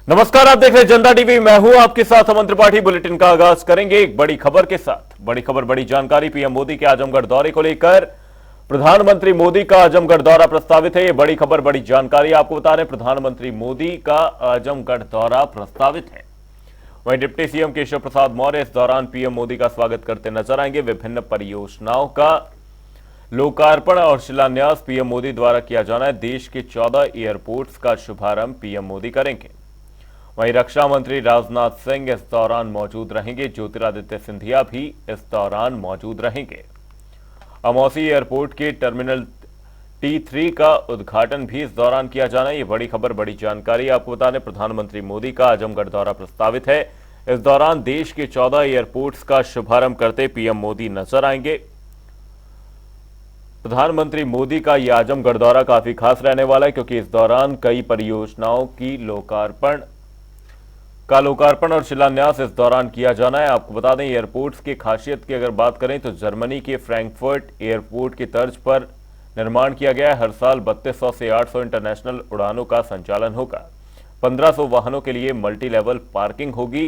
नमस्कार, आप देख रहे हैं जनता टीवी। मैं हूं आपके साथ अमन त्रिपाठी। बुलेटिन का आगाज करेंगे एक बड़ी खबर के साथ। बड़ी खबर, बड़ी जानकारी। पीएम मोदी के आजमगढ़ दौरे को लेकर प्रधानमंत्री मोदी का आजमगढ़ दौरा प्रस्तावित है। ये बड़ी खबर, बड़ी जानकारी आपको बता रहे हैं। प्रधानमंत्री मोदी का आजमगढ़ दौरा प्रस्तावित है। वहीं डिप्टी सीएम केशव प्रसाद मौर्य इस दौरान पीएम मोदी का स्वागत करते नजर आएंगे। विभिन्न परियोजनाओं का लोकार्पण और शिलान्यास पीएम मोदी द्वारा किया जाना है। देश के 14 एयरपोर्ट्स का शुभारंभ पीएम मोदी करेंगे। वहीं रक्षा मंत्री राजनाथ सिंह इस दौरान मौजूद रहेंगे। ज्योतिरादित्य सिंधिया भी इस दौरान मौजूद रहेंगे। अमौसी एयरपोर्ट के टर्मिनल T3 का उद्घाटन भी इस दौरान किया जाना है। ये बड़ी खबर, बड़ी जानकारी आपको बता दें। प्रधानमंत्री मोदी का आजमगढ़ दौरा प्रस्तावित है। इस दौरान देश के 14 एयरपोर्ट्स का शुभारंभ करते पीएम मोदी नजर आएंगे। प्रधानमंत्री मोदी का यह आजमगढ़ दौरा काफी खास रहने वाला है, क्योंकि इस दौरान कई परियोजनाओं की लोकार्पण और शिलान्यास इस दौरान किया जाना है। आपको बता दें, एयरपोर्ट्स की खासियत की अगर बात करें तो जर्मनी के फ्रैंकफर्ट एयरपोर्ट की तर्ज पर निर्माण किया गया है। हर साल 3200 से 800 इंटरनेशनल उड़ानों का संचालन होगा। 1500 वाहनों के लिए मल्टी लेवल पार्किंग होगी।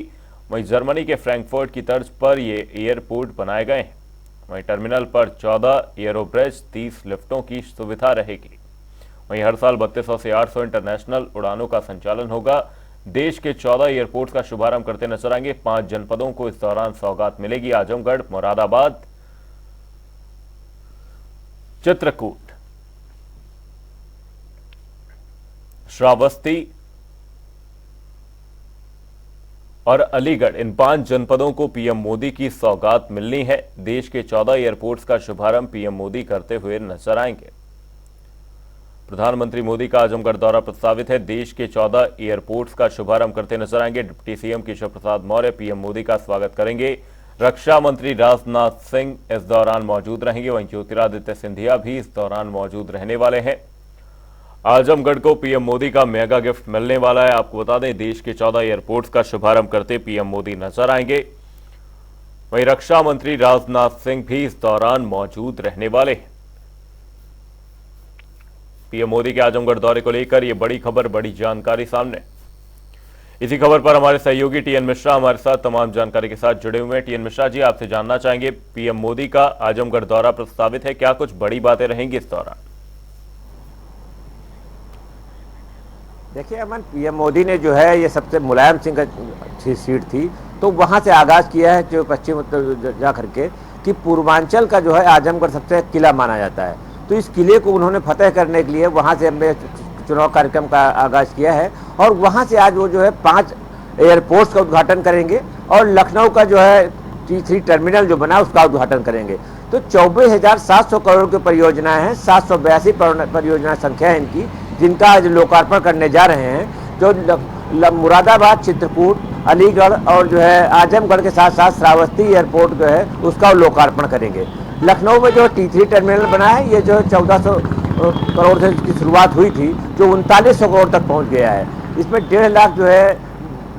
वहीं जर्मनी के फ्रैंकफर्ट की तर्ज पर ये एयरपोर्ट बनाए गए हैं। वहीं टर्मिनल पर 14 एयरोब्रिज, 30 लिफ्टों की सुविधा रहेगी। वहीं हर साल 3200 से 800 इंटरनेशनल उड़ानों का संचालन होगा। देश के 14 एयरपोर्ट्स का शुभारंभ करते नजर आएंगे। 5 जनपदों को इस दौरान सौगात मिलेगी। आजमगढ़, मुरादाबाद, चित्रकूट, श्रावस्ती और अलीगढ़, इन 5 जनपदों को पीएम मोदी की सौगात मिलनी है। देश के 14 एयरपोर्ट्स का शुभारंभ पीएम मोदी करते हुए नजर आएंगे। प्रधानमंत्री मोदी का आजमगढ़ दौरा प्रस्तावित है। देश के 14 एयरपोर्ट्स का शुभारंभ करते नजर आएंगे। Deputy CM Keshav Prasad Maurya PM Modi का स्वागत करेंगे। रक्षा मंत्री राजनाथ सिंह इस दौरान मौजूद रहेंगे। वहीं ज्योतिरादित्य सिंधिया भी इस दौरान मौजूद रहने वाले हैं। आजमगढ़ को पीएम मोदी का मेगा गिफ्ट मिलने वाला है। आपको बता दें, देश के 14 एयरपोर्ट्स का शुभारंभ करते पीएम मोदी नजर आएंगे। वहीं रक्षा मंत्री राजनाथ सिंह भी इस दौरान मौजूद रहने वाले हैं। पीएम मोदी के आजमगढ़ दौरे को लेकर यह बड़ी खबर, बड़ी जानकारी सामने। इसी खबर पर हमारे सहयोगी टीएन मिश्रा हमारे साथ तमाम जानकारी के साथ जुड़े हुए हैं। टीएन मिश्रा जी, आपसे जानना चाहेंगे, पीएम मोदी का आजमगढ़ दौरा प्रस्तावित है, क्या कुछ बड़ी बातें रहेंगी इस दौरान? देखिए अमन, पीएम मोदी ने जो है ये सबसे मुलायम सिंह की सीट थी, तो वहाँ से आगाज़ किया है जो पश्चिम उत्तर जा करके कि पूर्वांचल का जो है आजमगढ़ सबसे किला माना जाता है। तो इस किले को उन्होंने फतेह करने के लिए वहाँ से हमने चुनाव कार्यक्रम का आगाज़ किया है। और वहाँ से आज वो जो है 5 एयरपोर्ट्स का उद्घाटन करेंगे और लखनऊ का जो है T3 टर्मिनल जो बना उसका उद्घाटन करेंगे। तो 24,700 करोड़ की परियोजनाएँ हैं। 782 परियोजना संख्या है इनकी, जिनका आज लोकार्पण करने जा रहे हैं। जो मुरादाबाद, चित्रकूट, अलीगढ़ और जो है आजमगढ़ के साथ साथ श्रावस्ती एयरपोर्ट जो है उसका लोकार्पण करेंगे। लखनऊ में जो T3 टर्मिनल बना है, ये जो 1400 करोड़ से इसकी शुरुआत हुई थी, जो 3900 करोड़ तक पहुंच गया है। इसमें 1.5 लाख जो है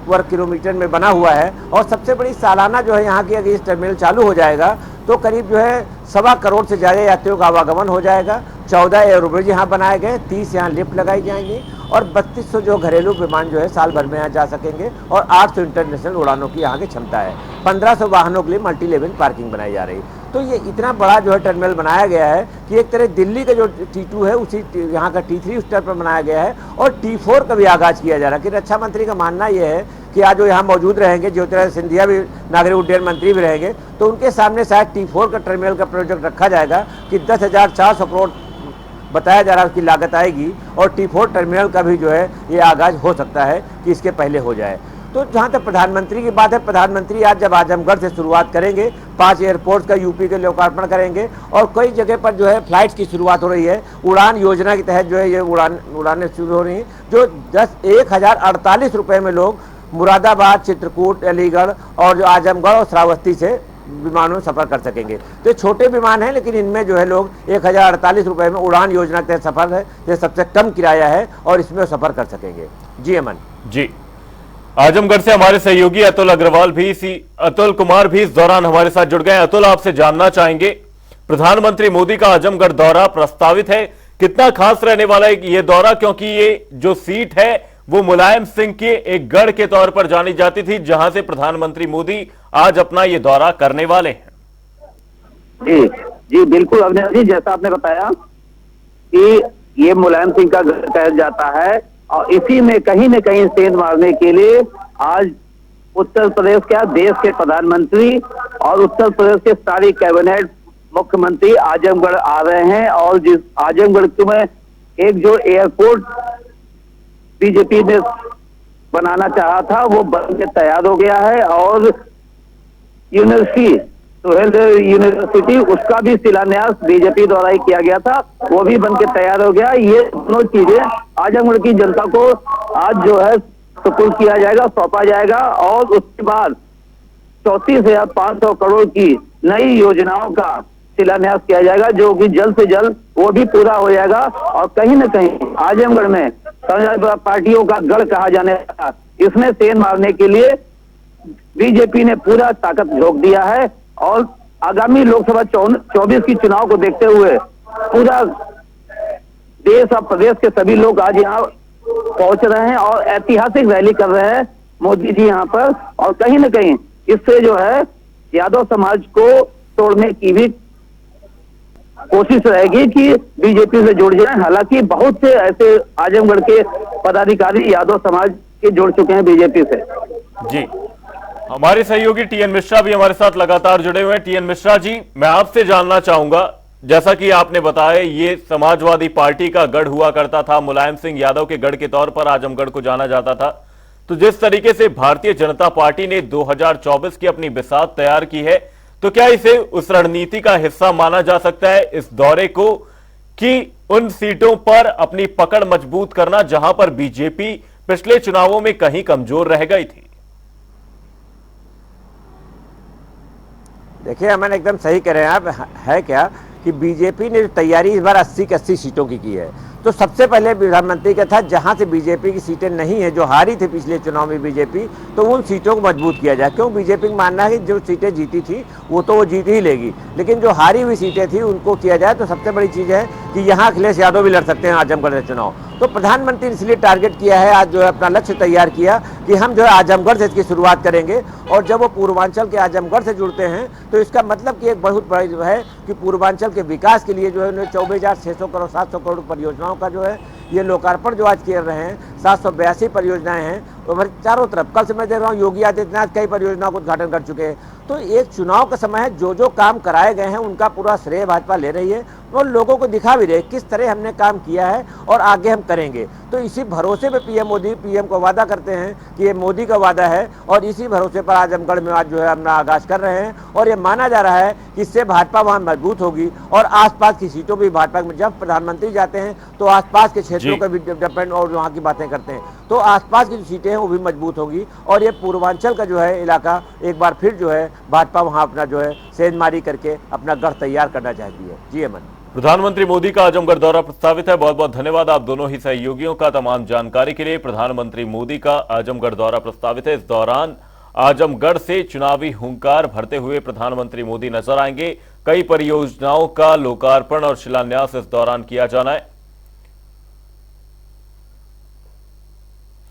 वर्ग किलोमीटर में बना हुआ है। और सबसे बड़ी सालाना जो है यहाँ की, अगर इस टर्मिनल चालू हो जाएगा तो करीब जो है 1.25 करोड़ से ज़्यादा यात्रियों का आवागमन हो जाएगा। 14 एयरब्रिज यहाँ बनाए गए, 30 यहाँ लिफ्ट लगाई जाएंगी और 3200 जो घरेलू विमान जो है साल भर में यहाँ जा सकेंगे। और 800 इंटरनेशनल उड़ानों की यहाँ की क्षमता है। 1500 वाहनों के लिए मल्टी लेवल पार्किंग बनाई जा रही। तो ये इतना बड़ा जो है टर्मिनल बनाया गया है कि एक तरह दिल्ली का जो T2 है उसी यहाँ का T3 उस तरह पर बनाया गया है। और T4 का भी आगाज़ किया जा रहा है। कि रक्षा मंत्री का मानना ये है कि आज वो यहाँ मौजूद रहेंगे, ज्योतिरादित्य सिंधिया भी नागरिक उड्डयन मंत्री भी रहेंगे, तो उनके सामने शायद T4 का टर्मिनल का प्रोजेक्ट रखा जाएगा कि 10,400 करोड़ बताया जा रहा है उसकी लागत आएगी। और T4 टर्मिनल का भी जो है ये आगाज़ हो सकता है कि इसके पहले हो जाए। तो जहाँ तक प्रधानमंत्री की बात है, प्रधानमंत्री आज जब आजमगढ़ से शुरुआत करेंगे, 5 एयरपोर्ट्स का यूपी के लोकार्पण करेंगे। और कई जगह पर जो है फ्लाइट्स की शुरुआत हो रही है। उड़ान योजना के तहत जो है ये उड़ानें शुरू हो रही हैं, जो 1048 रुपये में लोग मुरादाबाद, चित्रकूट, अलीगढ़ और जो आजमगढ़ और श्रावस्ती से विमानों सफ़र कर सकेंगे। तो छोटे विमान हैं, लेकिन इनमें जो है लोग 1048 रुपये में उड़ान योजना के तहत सफ़र है, ये सबसे कम किराया है और इसमें सफ़र कर सकेंगे। जी अमन जी, आजमगढ़ से हमारे सहयोगी अतुल कुमार भी इस दौरान हमारे साथ जुड़ गए। अतुल, आपसे जानना चाहेंगे, प्रधानमंत्री मोदी का आजमगढ़ दौरा प्रस्तावित है, कितना खास रहने वाला है ये दौरा, क्योंकि ये जो सीट है वो मुलायम सिंह के एक गढ़ के तौर पर जानी जाती थी, जहां से प्रधानमंत्री मोदी आज अपना ये दौरा करने वाले हैं। जी जी बिल्कुल अविनाश जी, जैसा आपने बताया कि ये मुलायम सिंह का गढ़ कहा जाता है और इसी में कहीं न कहीं सेंध मारने के लिए आज उत्तर प्रदेश का देश के प्रधानमंत्री और उत्तर प्रदेश के सारी कैबिनेट मुख्यमंत्री आजमगढ़ आ रहे हैं। और जिस आजमगढ़ में एक जो एयरपोर्ट बीजेपी ने बनाना चाहा था वो बन के तैयार हो गया है और यूनिवर्सिटी सोहेल यूनिवर्सिटी उसका भी शिलान्यास बीजेपी द्वारा ही किया गया था, वो भी बन के तैयार हो गया। ये दोनों चीजें आजमगढ़ की जनता को आज जो है सुपुर्द किया जाएगा, सौंपा जाएगा और उसके बाद 34,500 करोड़ की नई योजनाओं का शिलान्यास किया जाएगा, जो कि जल्द से जल्द वो भी पूरा हो जाएगा। और कहीं न कहीं आजमगढ़ में समाजवादी पार्टियों का गढ़ कहा जाने वाला इसमें सेंध मारने के लिए बीजेपी ने पूरा ताकत झोंक दिया है और आगामी लोकसभा 24 की चुनाव को देखते हुए पूरा देश और प्रदेश के सभी लोग आज यहाँ पहुंच रहे हैं और ऐतिहासिक रैली कर रहे हैं मोदी जी यहाँ पर। और कहीं न कहीं इससे जो है यादव समाज को तोड़ने की भी कोशिश रहेगी कि बीजेपी से जुड़ जाए। हालांकि बहुत से ऐसे आजमगढ़ के पदाधिकारी यादव समाज के जुड़ चुके हैं बीजेपी से। जी, हमारे सहयोगी टीएन मिश्रा भी हमारे साथ लगातार जुड़े हुए हैं। टीएन मिश्रा जी, मैं आपसे जानना चाहूंगा, जैसा कि आपने बताया ये समाजवादी पार्टी का गढ़ हुआ करता था, मुलायम सिंह यादव के गढ़ के तौर पर आजमगढ़ को जाना जाता था, तो जिस तरीके से भारतीय जनता पार्टी ने 2024 की अपनी बिसात तैयार की है, तो क्या इसे उस रणनीति का हिस्सा माना जा सकता है इस दौरे को, कि उन सीटों पर अपनी पकड़ मजबूत करना जहां पर बीजेपी पिछले चुनावों में कहीं कमजोर रह गई थी? देखिए अमन, एकदम सही कह रहे हैं आप। है क्या कि बीजेपी ने तैयारी इस बार 80 की 80 सीटों की है, तो सबसे पहले प्रधानमंत्री का था जहां से बीजेपी की सीटें नहीं है, जो हारी थी पिछले चुनाव में बीजेपी, तो उन सीटों को मजबूत किया जाए। क्यों? बीजेपी का मानना है कि जो सीटें जीती थी वो तो वो जीत ही लेगी, लेकिन जो हारी हुई सीटें थी उनको किया जाए। तो सबसे बड़ी चीज़ है कि यहाँ अखिलेश यादव भी लड़ सकते हैं आजमगढ़ से चुनाव। तो प्रधानमंत्री ने इसलिए टारगेट किया है, आज जो है अपना लक्ष्य तैयार किया कि हम जो है आजमगढ़ से इसकी शुरुआत करेंगे। और जब वो पूर्वांचल के आजमगढ़ से जुड़ते हैं तो इसका मतलब कि एक बहुत बड़ा जो है कि पूर्वांचल के विकास के लिए जो है 24,600 करोड़ 700 करोड़ परियोजनाओं का जो है ये लोकार्पण जो आज कर रहे हैं। 782 परियोजनाएं हैं और चारों तरफ। कल से मैं देख रहा हूँ योगी आदित्यनाथ कई परियोजनाओं का उद्घाटन कर चुके हैं। तो एक चुनाव का समय है, जो जो काम कराए गए हैं उनका पूरा श्रेय भाजपा ले रही है और लोगों को दिखा भी रहे किस तरह हमने काम किया है और आगे हम करेंगे। तो इसी भरोसे पे पीएम को वादा करते हैं कि ये मोदी का वादा है और इसी भरोसे पर आजमगढ़ में आज जो है अपना आगाज कर रहे हैं। और ये माना जा रहा है कि इससे भाजपा वहाँ मजबूत होगी और आसपास की सीटों भी भाजपा में, जब प्रधानमंत्री जाते हैं तो आसपास के क्षेत्रों का भी डेवलपमेंट और वहाँ की बातें करते हैं, तो आसपास की जो सीटें हैं वो भी मजबूत होगी। और ये पूर्वांचल का जो है इलाका एक बार फिर जो है भाजपा वहाँ अपना जो है सेंधमारी करके अपना गढ़ तैयार करना चाहती है। जी अमन। प्रधानमंत्री मोदी का आजमगढ़ दौरा प्रस्तावित है। बहुत बहुत धन्यवाद आप दोनों ही सहयोगियों का तमाम जानकारी के लिए। प्रधानमंत्री मोदी का आजमगढ़ दौरा प्रस्तावित है। इस दौरान आजमगढ़ से चुनावी हुंकार भरते हुए प्रधानमंत्री मोदी नजर आएंगे। कई परियोजनाओं का लोकार्पण और शिलान्यास इस दौरान किया जाना है।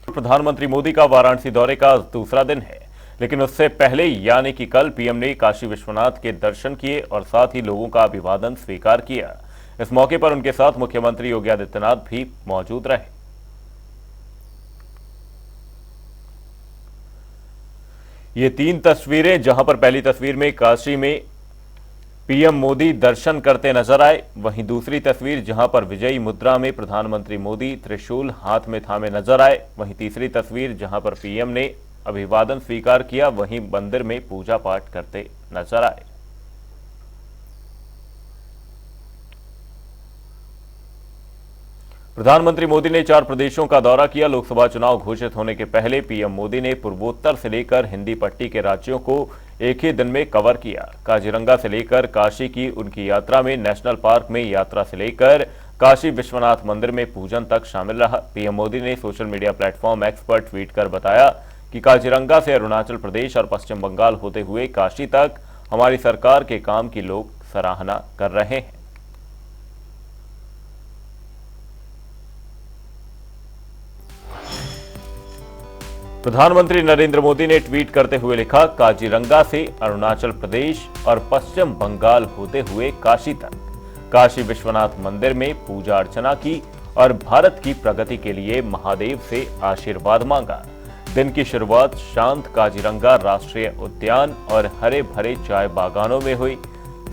प्रधानमंत्री मोदी का वाराणसी दौरे का दूसरा दिन है, लेकिन उससे पहले यानी कि कल पीएम ने काशी विश्वनाथ के दर्शन किए और साथ ही लोगों का अभिवादन स्वीकार किया। इस मौके पर उनके साथ मुख्यमंत्री योगी आदित्यनाथ भी मौजूद रहे। ये 3 तस्वीरें, जहां पर पहली तस्वीर में काशी में पीएम मोदी दर्शन करते नजर आए, वहीं दूसरी तस्वीर जहां पर विजयी मुद्रा में प्रधानमंत्री मोदी त्रिशूल हाथ में थामे नजर आए, वहीं तीसरी तस्वीर जहां पर पीएम ने अभिवादन स्वीकार किया, वहीं मंदिर में पूजा पाठ करते नजर आए। प्रधानमंत्री मोदी ने 4 प्रदेशों का दौरा किया। लोकसभा चुनाव घोषित होने के पहले पीएम मोदी ने पूर्वोत्तर से लेकर हिंदी पट्टी के राज्यों को एक ही दिन में कवर किया। काजीरंगा से लेकर काशी की उनकी यात्रा में नेशनल पार्क में यात्रा से लेकर काशी विश्वनाथ मंदिर में पूजन तक शामिल रहा। पीएम मोदी ने सोशल मीडिया प्लेटफॉर्म एक्स पर ट्वीट कर बताया कि काजीरंगा से अरुणाचल प्रदेश और पश्चिम बंगाल होते हुए काशी तक हमारी सरकार के काम की लोग सराहना कर रहे हैं। प्रधानमंत्री नरेंद्र मोदी ने ट्वीट करते हुए लिखा, काजीरंगा से अरुणाचल प्रदेश और पश्चिम बंगाल होते हुए काशी तक काशी विश्वनाथ मंदिर में पूजा अर्चना की और भारत की प्रगति के लिए महादेव से आशीर्वाद मांगा। दिन की शुरुआत शांत काजीरंगा राष्ट्रीय उद्यान और हरे भरे चाय बागानों में हुई।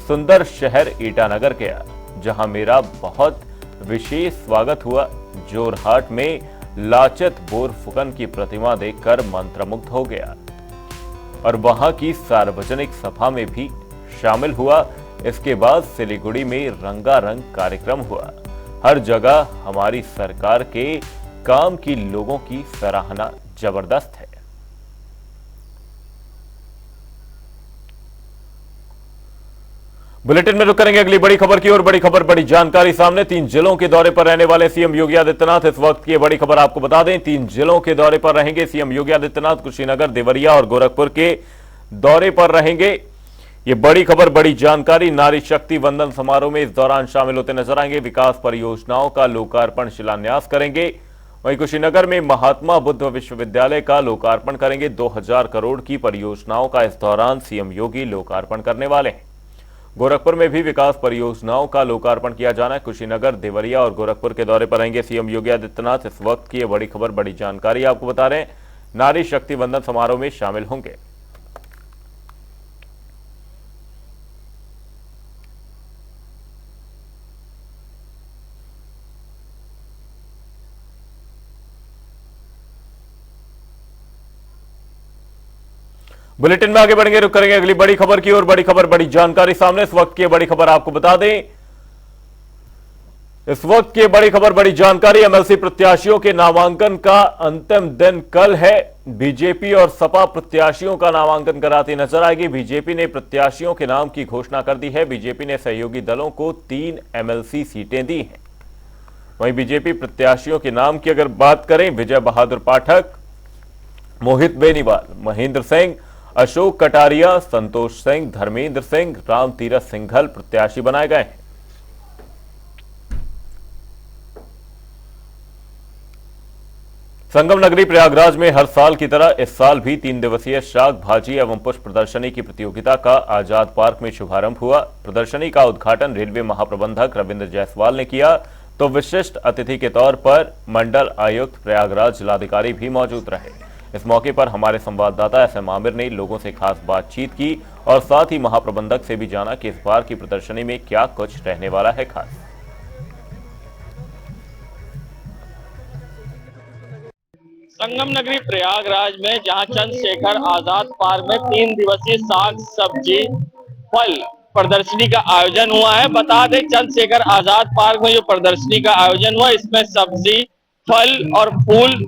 सुंदर शहर ईटानगर गया, जहां मेरा बहुत विशेष स्वागत हुआ। जोरहाट में लाचत बोरफुकन की प्रतिमा देखकर मंत्रमुग्ध हो गया और वहां की सार्वजनिक सभा में भी शामिल हुआ। इसके बाद सिलीगुड़ी में रंगारंग कार्यक्रम हुआ। हर जगह हमारी सरकार के काम की लोगों की सराहना जबरदस्त है। बुलेटिन में रुक करेंगे अगली बड़ी खबर की ओर। बड़ी खबर, बड़ी जानकारी सामने। 3 जिलों के दौरे पर रहने वाले सीएम योगी आदित्यनाथ। इस वक्त की बड़ी खबर आपको बता दें, 3 जिलों के दौरे पर रहेंगे सीएम योगी आदित्यनाथ। कुशीनगर, देवरिया और गोरखपुर के दौरे पर रहेंगे। ये बड़ी खबर, बड़ी जानकारी। नारी शक्ति वंदन समारोह में इस दौरान शामिल होते नजर आएंगे। विकास परियोजनाओं का लोकार्पण शिलान्यास करेंगे। वहीं कुशीनगर में महात्मा बुद्ध विश्वविद्यालय का लोकार्पण करेंगे। 2000 करोड़ की परियोजनाओं का इस दौरान सीएम योगी लोकार्पण करने वाले हैं। गोरखपुर में भी विकास परियोजनाओं का लोकार्पण किया जाना है। कुशीनगर, देवरिया और गोरखपुर के दौरे पर रहेंगे सीएम योगी आदित्यनाथ। इस वक्त की ये बड़ी खबर, बड़ी जानकारी आपको बता रहे हैं। नारी शक्ति वंदन समारोह में शामिल होंगे। बुलेटिन में आगे बढ़ेंगे, रुक करेंगे अगली बड़ी खबर की ओर। बड़ी खबर, बड़ी जानकारी सामने। इस वक्त की बड़ी खबर आपको बता दें, इस वक्त की बड़ी खबर, बड़ी जानकारी। एमएलसी प्रत्याशियों के नामांकन का अंतिम दिन कल है। बीजेपी और सपा प्रत्याशियों का नामांकन कराती नजर आएगी। बीजेपी ने प्रत्याशियों के नाम की घोषणा कर दी है। बीजेपी ने सहयोगी दलों को 3 एमएलसी सीटें दी हैं। वहीं बीजेपी प्रत्याशियों के नाम की अगर बात करें, विजय बहादुर पाठक, मोहित बेनीवाल, महेंद्र सिंह, अशोक कटारिया, संतोष सिंह, धर्मेंद्र सिंह, राम तीरथ सिंघल प्रत्याशी बनाए गए हैं। संगम नगरी प्रयागराज में हर साल की तरह इस साल भी 3 दिवसीय शाक भाजी एवं पुष्प प्रदर्शनी की प्रतियोगिता का आजाद पार्क में शुभारंभ हुआ। प्रदर्शनी का उद्घाटन रेलवे महाप्रबंधक रविंद्र जायसवाल ने किया, तो विशिष्ट अतिथि के तौर पर मंडल आयुक्त प्रयागराज जिलाधिकारी भी मौजूद रहे। इस मौके पर हमारे संवाददाता एसएम आमिर ने लोगों से खास बातचीत की और साथ ही महाप्रबंधक से भी जाना कि इस बार की प्रदर्शनी में क्या कुछ रहने वाला है खास। संगम नगरी प्रयागराज में जहां चंद्रशेखर आजाद पार्क में 3 दिवसीय साग सब्जी फल प्रदर्शनी का आयोजन हुआ है। बता दें, चंद्रशेखर आजाद पार्क में जो प्रदर्शनी का आयोजन हुआ, इसमें सब्जी, फल और फूल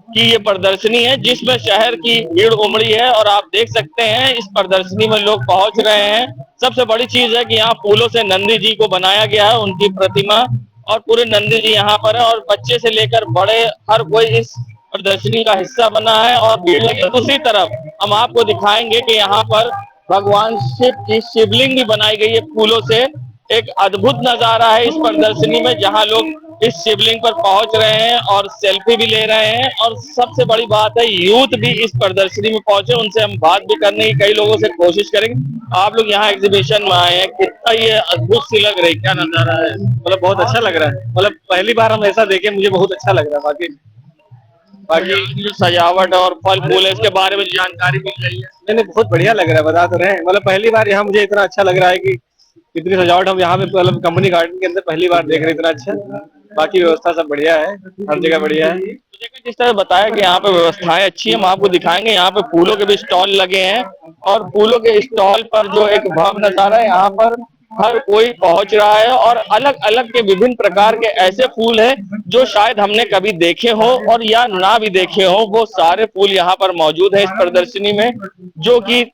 की ये प्रदर्शनी है, जिसमें शहर की भीड़ उमड़ी है और आप देख सकते हैं इस प्रदर्शनी में लोग पहुंच रहे हैं। सबसे बड़ी चीज है कि यहाँ फूलों से नंदी जी को बनाया गया है, उनकी प्रतिमा, और पूरे नंदी जी यहाँ पर है और बच्चे से लेकर बड़े हर कोई इस प्रदर्शनी का हिस्सा बना है। और भीड़ लगी। दूसरी तरफ हम आपको दिखाएंगे कि यहाँ पर भगवान शिव की शिवलिंग भी बनाई गई है फूलों से। एक अद्भुत नजारा है इस प्रदर्शनी में, जहाँ लोग इस शिवलिंग पर पहुंच रहे हैं और सेल्फी भी ले रहे हैं। और सबसे बड़ी बात है, यूथ भी इस प्रदर्शनी में पहुंचे, उनसे हम बात भी करने की कई लोगों से कोशिश करेंगे। आप लोग यहाँ एग्जीबिशन में आए हैं, कितना ये अद्भुत सी लग रही है, क्या नजारा है? मतलब बहुत अच्छा लग रहा है, मतलब पहली बार हम ऐसा देखे, मुझे बहुत अच्छा लग रहा है। बाकी जो सजावट और फल फूल है, इसके बारे में जानकारी मिल रही है। नहीं, बहुत बढ़िया लग रहा है, बता तो रहे हैं। मतलब पहली बार यहाँ मुझे इतना अच्छा लग रहा है कि इतनी सजावट हम यहाँ पे मतलब कंपनी गार्डन के अंदर पहली बार देख रहे हैं, इतना अच्छा। बाकी व्यवस्था सब बढ़िया है, हर जगह बढ़िया है। जिस तरह बताया कि यहाँ पे व्यवस्थाएं अच्छी है, हम आपको दिखाएंगे। यहाँ पे फूलों के भी स्टॉल लगे हैं और फूलों के स्टॉल पर जो एक भव्य नजारा है, यहाँ पर हर कोई पहुंच रहा है और अलग अलग के विभिन्न प्रकार के ऐसे फूल हैं जो शायद हमने कभी देखे हो और या ना भी देखे हो, वो सारे फूल यहाँ पर मौजूद है इस प्रदर्शनी में। जो कि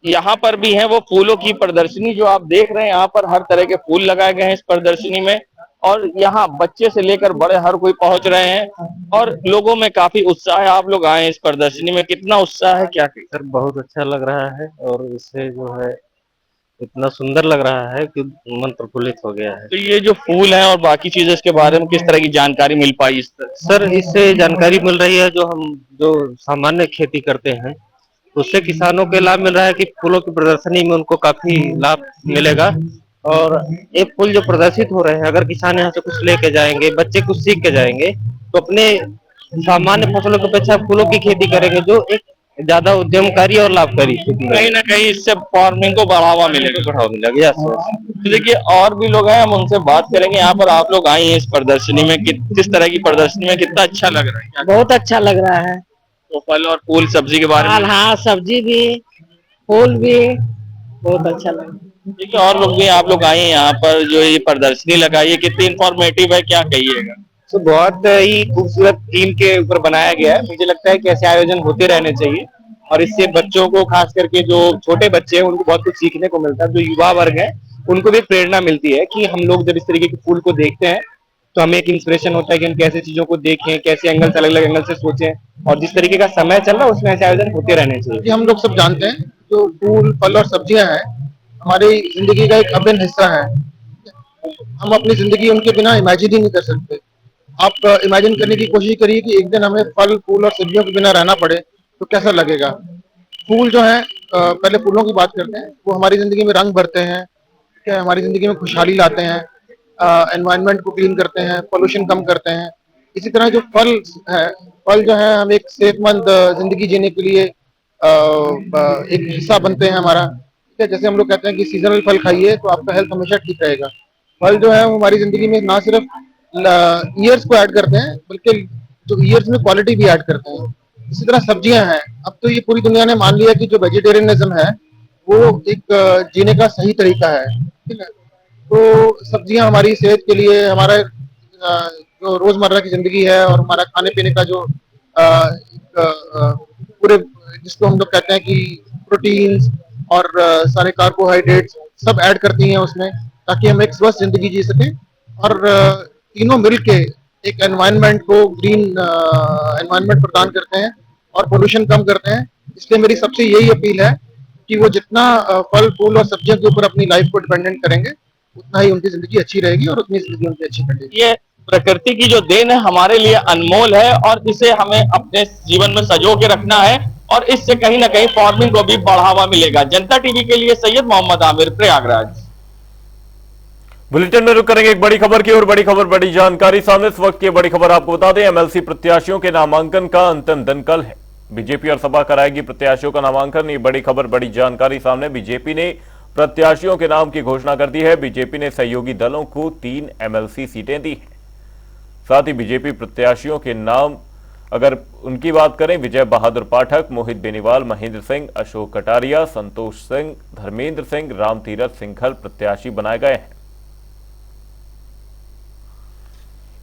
यहाँ पर भी है वो फूलों की प्रदर्शनी जो आप देख रहे हैं, यहाँ पर हर तरह के फूल लगाए गए हैं इस प्रदर्शनी में। और यहाँ बच्चे से लेकर बड़े हर कोई पहुंच रहे हैं और लोगों में काफी उत्साह है। आप लोग आए इस प्रदर्शनी में, कितना उत्साह है, क्या? सर बहुत अच्छा लग रहा है और इससे जो है इतना सुंदर लग रहा है कि मन प्रफुल्लित हो गया है। तो ये जो फूल है और बाकी चीजें इसके बारे में किस तरह की जानकारी मिल पाई इस तरह? सर इससे जानकारी मिल रही है जो सामान्य खेती करते हैं उससे किसानों के लाभ मिल रहा है कि फूलों की प्रदर्शनी में उनको काफी लाभ मिलेगा। और ये फूल जो प्रदर्शित हो रहे हैं अगर किसान यहाँ से कुछ लेके जाएंगे, बच्चे कुछ सीख के जाएंगे तो अपने सामान्य फसलों की अपेक्षा फूलों की खेती करेंगे जो एक ज्यादा उद्यमकारी और लाभकारी खेती है। कहीं ना कहीं इससे फार्मिंग को बढ़ावा मिलेगा। बढ़ावा मिलेगा। यस तो देखिए और भी लोग हैं, हम उनसे बात करेंगे। यहाँ पर आप लोग आए हैं इस प्रदर्शनी में, किस तरह की प्रदर्शनी में, कितना अच्छा लग रहा है? क्या बहुत अच्छा लग रहा है। तो फल और फूल सब्जी के बारे में हाँ, सब्जी भी, फूल भी बहुत अच्छा लग रहा है। देखिए और लोग भी, आप लोग आए हैं यहाँ पर, जो ये प्रदर्शनी लगाई है कितनी इंफॉर्मेटिव है, क्या कहिएगा? तो बहुत ही खूबसूरत थीम के ऊपर बनाया गया है। मुझे लगता है कि ऐसे आयोजन होते रहने चाहिए और इससे बच्चों को, खास करके जो छोटे बच्चे हैं उनको बहुत कुछ सीखने को मिलता है। जो युवा वर्ग है उनको भी प्रेरणा मिलती है कि हम लोग जब इस तरीके के फूल को देखते हैं तो हमें एक इंस्पिरेशन होता है कि हम कैसे चीजों को देखें, कैसे एंगल से, अलग अलग एंगल से सोचें। और जिस तरीके का समय चल रहा है उसमें ऐसे आयोजन होते रहने चाहिए। हम लोग सब जानते हैं जो फूल, फल और सब्जियां हैं हमारी जिंदगी का एक अभिन्न हिस्सा है। हम अपनी जिंदगी उनके बिना इमेजिन ही नहीं कर सकते। आप इमेजिन करने की कोशिश करिए कि एक दिन हमें फल, फूल और सब्जियों के बिना रहना पड़े तो कैसा लगेगा। फूल जो है, पहले फूलों की बात करते हैं, वो हमारी जिंदगी में रंग भरते हैं, क्या हमारी जिंदगी में खुशहाली लाते हैं, एनवायरनमेंट को क्लीन करते हैं, पोल्यूशन कम करते हैं। इसी तरह जो फल है, फल जो है हम एक सेहतमंद जिंदगी जीने के लिए एक हिस्सा बनते हैं हमारा। ठीक है, जैसे हम लोग कहते हैं कि सीजनल फल खाइए तो आपका हेल्थ हमेशा ठीक रहेगा। फल जो है वो हमारी जिंदगी में ना सिर्फ ईयर्स को ऐड करते हैं बल्कि जो ईयर्स में क्वालिटी भी ऐड करते हैं। इसी तरह सब्जियां हैं, अब तो ये पूरी दुनिया ने मान लिया कि जो वेजिटेरियनिज्म है वो एक जीने का सही तरीका है। ठीक है, तो सब्जियां हमारी सेहत के लिए, हमारा जो रोजमर्रा की जिंदगी है और हमारा खाने पीने का जो पूरे, जिसको हम लोग कहते हैं कि प्रोटीन्स और सारे कार्बोहाइड्रेट्स सब ऐड करती हैं उसमें, ताकि हम एक स्वस्थ जिंदगी जी सकें। और तीनों मिलके एक एनवायरनमेंट को ग्रीन एनवायरनमेंट प्रदान करते हैं और पोल्यूशन कम करते हैं। इसलिए मेरी सबसे यही अपील है कि वो जितना फल, फूल और सब्जियों के ऊपर अपनी लाइफ को डिपेंडेंट करेंगे उतना ही उनकी जिंदगी अच्छी रहेगी और उतनी जिंदगी उनकी अच्छी कटेगी। ये प्रकृति की जो देन है हमारे लिए अनमोल है और इसे हमें अपने जीवन में संजो के रखना है और इससे कहीं ना कहीं फार्मिंग को भी बढ़ावा मिलेगा। जनता टीवी के लिए सैयद मोहम्मद आमिर, प्रयागराज। बुलेटिन में रुक करेंगे एक बड़ी खबर की और बड़ी खबर, बड़ी जानकारी सामने। इस वक्त की बड़ी खबर आपको बता दें, एमएलसी प्रत्याशियों के नामांकन का अंतिम दिन कल है। बीजेपी और सपा कराएगी प्रत्याशियों का नामांकन। ये बड़ी खबर, बड़ी जानकारी सामने। बीजेपी ने प्रत्याशियों के नाम की घोषणा कर दी है। बीजेपी ने सहयोगी दलों को 3 एमएलसी सीटें दी हैं। साथ ही बीजेपी प्रत्याशियों के नाम अगर उनकी बात करें, विजय बहादुर पाठक, मोहित बेनीवाल, महेंद्र सिंह, अशोक कटारिया, संतोष सिंह, धर्मेंद्र सिंह, रामतीरथ सिंघल प्रत्याशी बनाए गए हैं।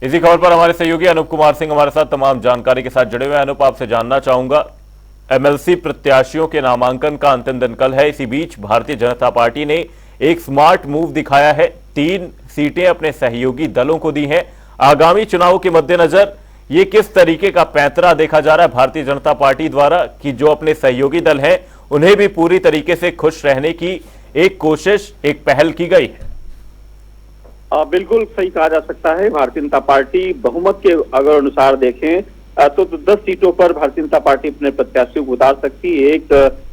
इसी खबर पर हमारे सहयोगी अनूप कुमार सिंह हमारे साथ तमाम जानकारी के साथ जुड़े हुए हैं। अनूप, आपसे जानना चाहूंगा, एमएलसी प्रत्याशियों के नामांकन का अंतिम दिन कल है। इसी बीच भारतीय जनता पार्टी ने एक स्मार्ट मूव दिखाया है। 3 सीटें अपने सहयोगी दलों को दी हैं। आगामी चुनाव के मद्देनजर ये किस तरीके का पैंतरा देखा जा रहा है भारतीय जनता पार्टी द्वारा कि जो अपने सहयोगी दल हैं उन्हें भी पूरी तरीके से खुश रहने की एक कोशिश, एक पहल की गई है? बिल्कुल सही कहा जा सकता है। भारतीय जनता पार्टी बहुमत के अगर अनुसार देखें तो 10 सीटों पर भारतीय जनता पार्टी अपने प्रत्याशियों को उतार सकती है। एक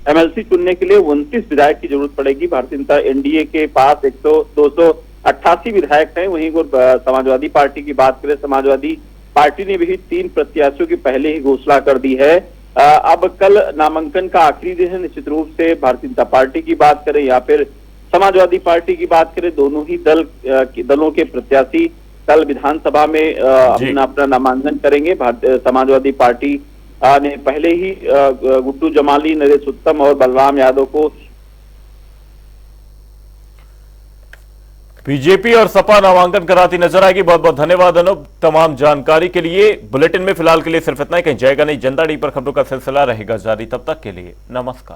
एमएलसी चुनने के लिए 29 विधायक की जरूरत पड़ेगी। भारतीय जनता एनडीए के पास 288 विधायक हैं। वहीं समाजवादी पार्टी की बात करें, समाजवादी पार्टी ने भी 3 प्रत्याशियों की पहले ही घोषणा कर दी है। अब कल नामांकन का आखिरी दिन है। निश्चित रूप से भारतीय जनता पार्टी की बात करें या फिर समाजवादी पार्टी की बात करें, दोनों ही दलों के प्रत्याशी कल विधानसभा में अपना नामांकन करेंगे। समाजवादी पार्टी ने पहले ही गुड्डू जमाली, नरेश उत्तम और बलराम यादव को। बीजेपी और सपा नामांकन कराती नजर आएगी। बहुत बहुत धन्यवाद अनूप तमाम जानकारी के लिए। बुलेटिन में फिलहाल के लिए सिर्फ इतना ही, कहीं जाएगा नहीं। जनता टीवी पर खबरों का सिलसिला रहेगा जारी। तब तक के लिए नमस्कार।